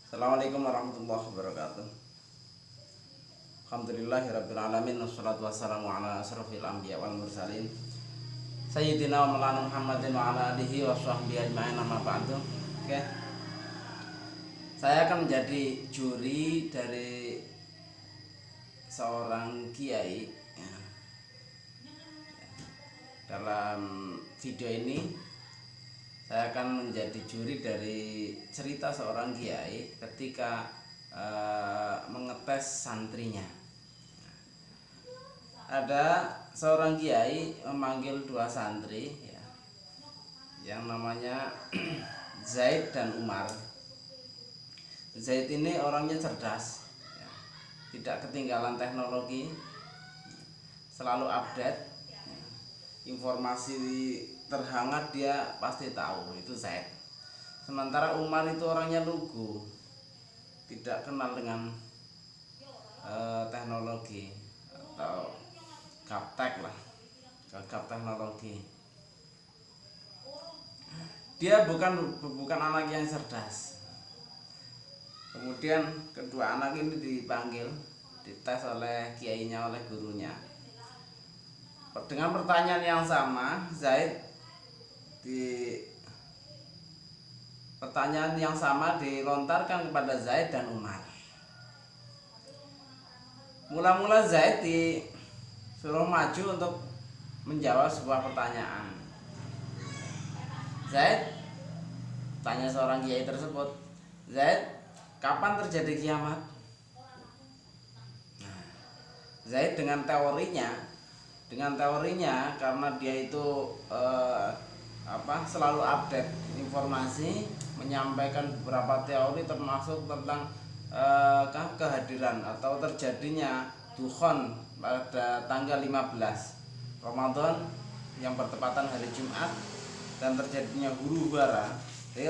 Assalamualaikum warahmatullahi wabarakatuh. Alhamdulillahirabbil alamin wassalatu wassalamu ala asrofil anbiya wal mursalin Sayyidina wa maulana Muhammadin wa ala alihi wa sahbihi ajma'in, amma ba'du. Oke. Saya akan menjadi juri dari seorang kiai ya. Dalam video ini saya akan menjadi juri dari cerita seorang kiai ketika mengetes santrinya. Ada seorang kiai memanggil dua santri ya, yang namanya Zaid dan Umar. Zaid ini orangnya cerdas ya, tidak ketinggalan teknologi, selalu update ya. Informasi terhangat dia pasti tahu, itu Zaid. Sementara Umar itu orangnya lugu, tidak kenal dengan teknologi atau gaptek lah, gagap teknologi. Dia bukan anak yang cerdas. Kemudian kedua anak ini dipanggil, dites oleh kiainya, oleh gurunya. Dengan pertanyaan yang sama, pertanyaan yang sama dilontarkan kepada Zaid dan Umar. Mula-mula Zaid disuruh maju untuk menjawab sebuah pertanyaan. Zaid tanya seorang kiai tersebut, "Zaid, kapan terjadi kiamat?" Nah, Zaid dengan teorinya karena dia itu selalu update informasi, menyampaikan beberapa teori termasuk tentang kehadiran atau terjadinya dukhon pada tanggal 15 Ramadan yang bertepatan hari Jumat dan terjadinya huru hara. Dari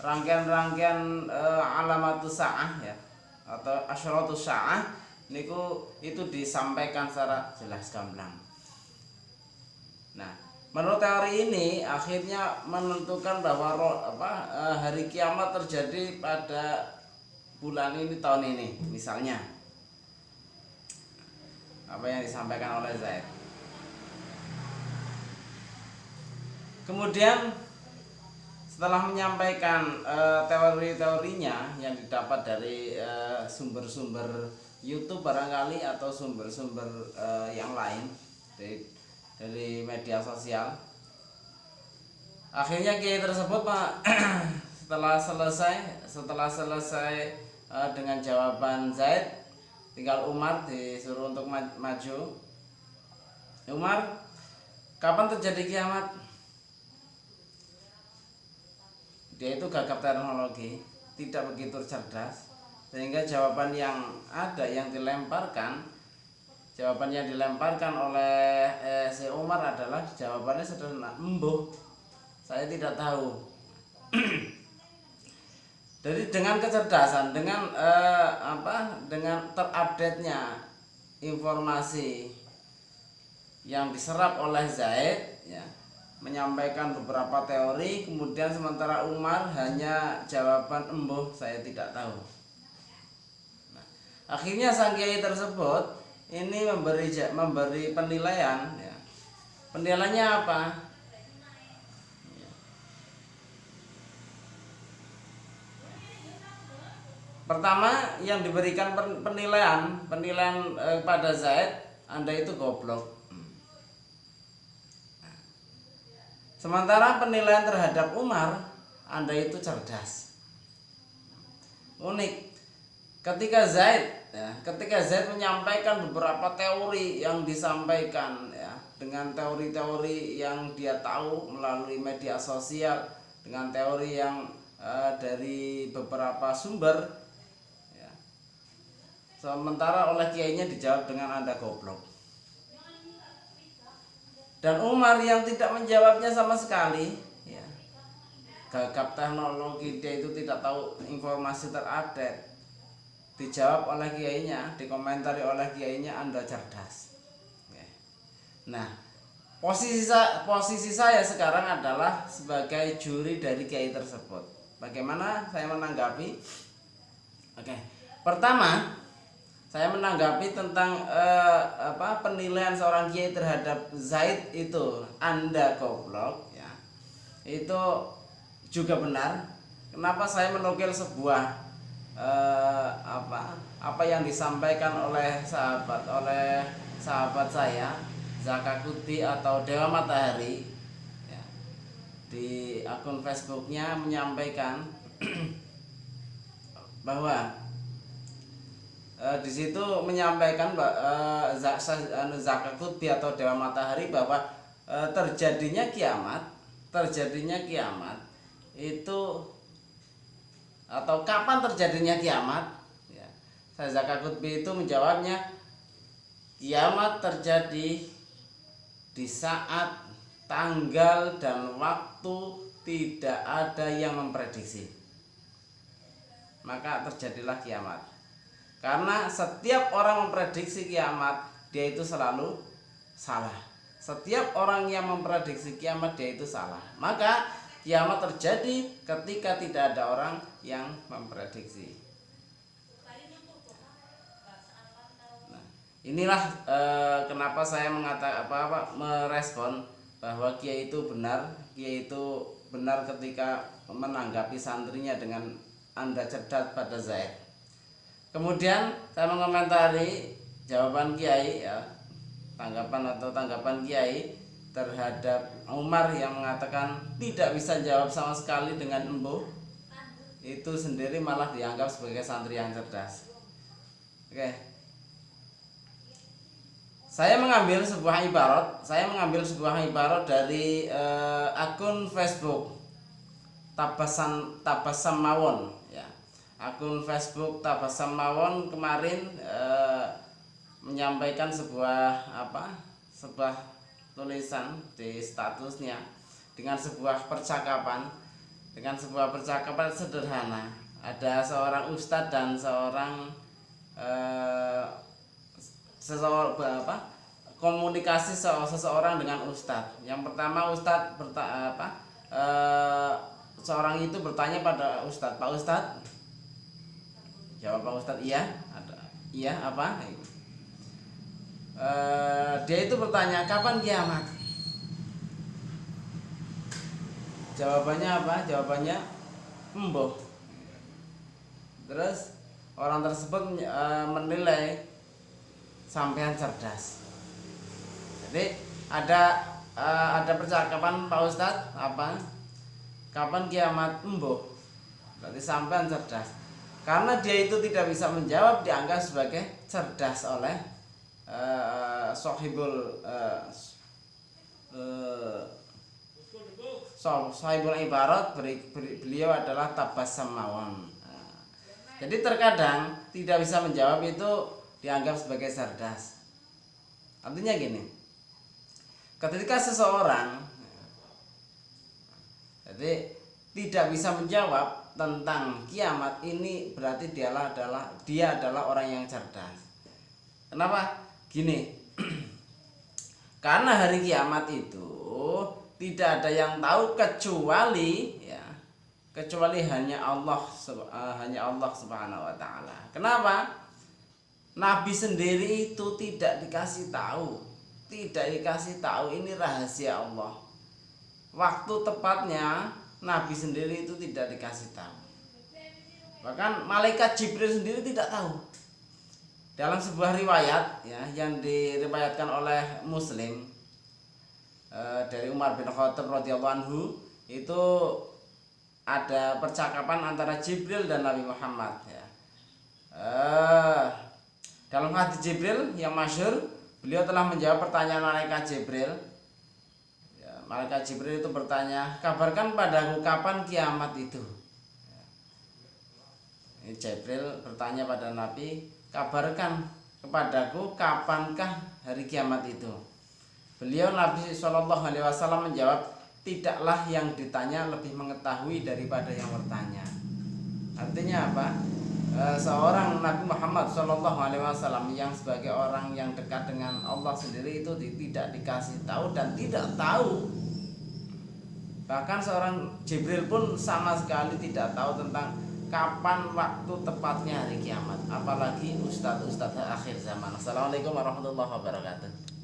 rangkaian alamatus sa'ah ya, atau asyratus sa'ah itu disampaikan secara jelas gamblang. Nah, menurut teori ini akhirnya menentukan bahwa hari kiamat terjadi pada bulan ini, tahun ini, misalnya apa yang disampaikan oleh Zaid. Kemudian setelah menyampaikan teori-teorinya yang didapat dari sumber-sumber YouTube barangkali atau sumber-sumber yang lain dari media sosial, akhirnya kiai tersebut setelah selesai dengan jawaban Zaid, tinggal Umar disuruh untuk maju. Umar, kapan terjadi kiamat? Dia itu gagap teknologi, tidak begitu cerdas, sehingga jawaban yang dilemparkan oleh si Umar adalah jawabannya sederhana, "Embuh, saya tidak tahu." Jadi dengan kecerdasan, dengan terupdate-nya informasi yang diserap oleh Zaid ya, menyampaikan beberapa teori, kemudian sementara Umar hanya jawaban, "Embuh, saya tidak tahu." Nah, akhirnya sang kiai tersebut ini memberi penilaian ya. Penilaiannya apa? Pertama yang diberikan penilaian pada Zaid, Anda itu goblok. Sementara penilaian terhadap Umar, Anda itu cerdas. Unik. Ketika Zaid menyampaikan beberapa teori yang disampaikan ya, dengan teori-teori yang dia tahu melalui media sosial, dengan teori yang dari beberapa sumber ya. Sementara oleh kiainya dijawab dengan "Anda goblok." Dan Umar yang tidak menjawabnya sama sekali ya, gagap teknologi, dia itu tidak tahu informasi terupdate, dijawab oleh kiainya, dikomentari oleh kiainya, "Anda cerdas." Nah, posisi saya sekarang adalah sebagai juri dari kiai tersebut. Bagaimana saya menanggapi? Oke. Pertama, saya menanggapi tentang penilaian seorang kiai terhadap Zaid itu Anda goblok ya. Itu juga benar. Kenapa saya menukil sebuah apa yang disampaikan oleh sahabat saya Zakakuti atau Dewa Matahari ya, di akun Facebooknya menyampaikan bahwa di situ menyampaikan Zakakuti atau Dewa Matahari bahwa terjadinya kiamat itu, atau kapan terjadinya kiamat ya, Zakakuti itu menjawabnya, kiamat terjadi di saat tanggal dan waktu tidak ada yang memprediksi, maka terjadilah kiamat. Karena setiap orang memprediksi kiamat, dia itu selalu salah. Setiap orang yang memprediksi kiamat, dia itu salah. Maka kiamat terjadi ketika tidak ada orang yang memprediksi. Nah, inilah kenapa saya merespon bahwa kiai itu benar ketika menanggapi santrinya dengan Anda cerdas pada Zaid. Kemudian saya mengomentari jawaban kiai ya, tanggapan kiai terhadap Umar yang mengatakan tidak bisa jawab sama sekali dengan embuh, itu sendiri malah dianggap sebagai santri yang cerdas. Oke. Saya mengambil sebuah ibarat dari akun Facebook Tabassum Mawon ya. Akun Facebook Tabassum Mawon kemarin menyampaikan sebuah tulisan di statusnya dengan sebuah percakapan sederhana. Ada seorang ustadz dan komunikasi seseorang dengan ustadz. Yang pertama ustadz seorang itu bertanya pada ustadz, "Pak Ustadz," jawab Pak Ustadz, "Iya, apa?" Dia itu bertanya, "Kapan kiamat?" Jawabannya apa? Jawabannya embuh. Terus orang tersebut menilai sampean cerdas. Jadi ada percakapan, "Pak Ustadz, kapan kiamat?" Embuh. Berarti sampean cerdas. Karena dia itu tidak bisa menjawab, dianggap sebagai cerdas oleh sahibul ibarat. Beliau adalah Tabassum Mawon. Jadi terkadang tidak bisa menjawab itu dianggap sebagai cerdas. Artinya gini, ketika seseorang jadi tidak bisa menjawab tentang kiamat, ini berarti dia adalah orang yang cerdas. Kenapa? Gini, karena hari kiamat itu tidak ada yang tahu kecuali hanya Allah Subhanahu wa taala. Kenapa? Nabi sendiri itu tidak dikasih tahu. Ini rahasia Allah. Waktu tepatnya Nabi sendiri itu tidak dikasih tahu. Bahkan malaikat Jibril sendiri tidak tahu. Dalam sebuah riwayat ya, yang diriwayatkan oleh Muslim dari Umar bin Khattab radhiyallahu anhu, itu ada percakapan antara Jibril dan Nabi Muhammad ya. Dalam hadis Jibril yang masyhur, beliau telah menjawab pertanyaan malaikat Jibril. Ya, malaikat Jibril itu bertanya, "Kabarkan padaku kapan kiamat itu?" Ya, Jibril bertanya pada Nabi, "Kabarkan kepadaku kapankah hari kiamat itu?" Beliau Nabi SAW menjawab, "Tidaklah yang ditanya lebih mengetahui daripada yang bertanya." Artinya apa? Seorang Nabi Muhammad SAW yang sebagai orang yang dekat dengan Allah sendiri itu tidak dikasih tahu dan tidak tahu Bahkan seorang Jibril pun sama sekali tidak tahu tentang kapan waktu tepatnya hari kiamat, apalagi ustadz-ustadz akhir zaman. Assalamualaikum warahmatullahi wabarakatuh.